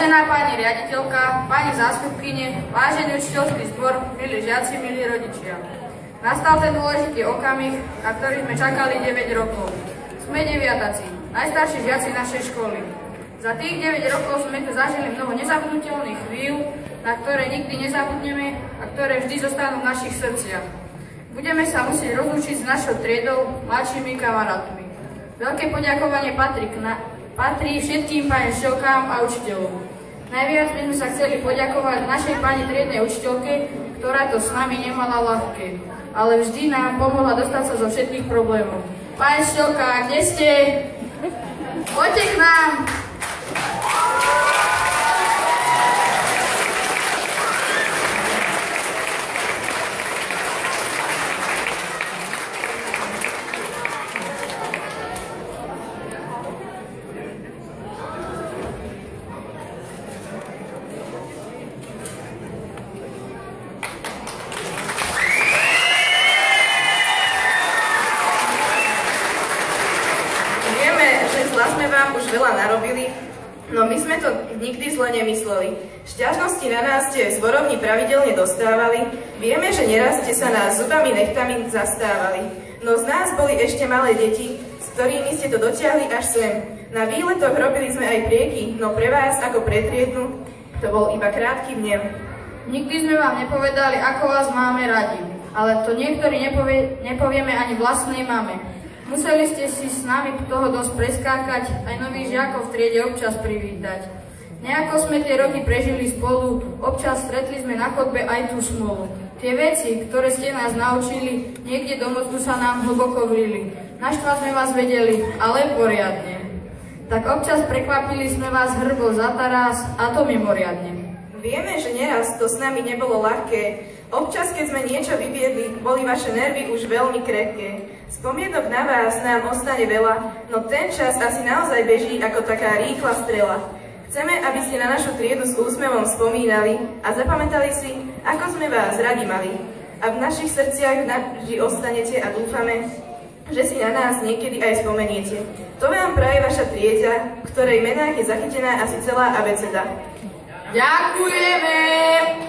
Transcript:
Vážená pani riaditeľka, pani zástupkyne, vážený učiteľský zbor, milí žiaci, milí rodičia. Nastal ten dôležitý okamih, na ktorý sme čakali 9 rokov. Sme deviataci, najstarší žiaci našej školy. Za tých 9 rokov sme tu zažili mnoho nezabudnutelných chvíľ, na ktoré nikdy nezabudneme a ktoré vždy zostanú v našich srdciach. Budeme sa musieť rozlúčiť s našou triedou, mladšími kamarátmi. Veľké poďakovanie patrí všetkým pani učiteľkám a učiteľom. Najviac by sme sa chceli poďakovať našej pani triednej učiteľke, ktorá to s nami nemala ľahké, ale vždy nám pomohla dostať sa zo všetkých problémov. Pani učiteľka, kde ste? Poďte k nám! Sme vám už veľa narobili, no my sme to nikdy zle nemysleli. Šťažnosti na nás ste v zborovni pravidelne dostávali, vieme, že neraz ste sa nás zubami nechtami zastávali. No z nás boli ešte malé deti, s ktorými ste to dotiahli až sem. Na výletoch robili sme aj prieky, no pre vás ako pre triednu to bol iba krátky vnem. Nikdy sme vám nepovedali, ako vás máme radi, ale to niektorí nepovieme ani vlastnej mame. Museli ste si s nami toho dosť preskákať, aj nových žiakov v triede občas privítať. Nejako sme tie roky prežili spolu, občas stretli sme na chodbe aj tú smolu. Tie veci, ktoré ste nás naučili, niekde do mozgu sa nám hlboko vrili. Naštvať sme vás vedeli, ale poriadne. Tak občas prekvapili sme vás hrbou za taraz, a to mimoriadne. Vieme, že neraz to s nami nebolo ľahké. Občas, keď sme niečo vyviedli, boli vaše nervy už veľmi krehké. Spomienok na vás nám ostane veľa, no ten čas asi naozaj beží ako taká rýchla strela. Chceme, aby ste na našu triedu s úsmevom spomínali a zapamätali si, ako sme vás radi mali. A v našich srdciach navždy ostanete a dúfame, že si na nás niekedy aj spomeniete. To vám praje vaša trieda, v ktorej menách je zachytená asi celá abeceda. Ďakujeme!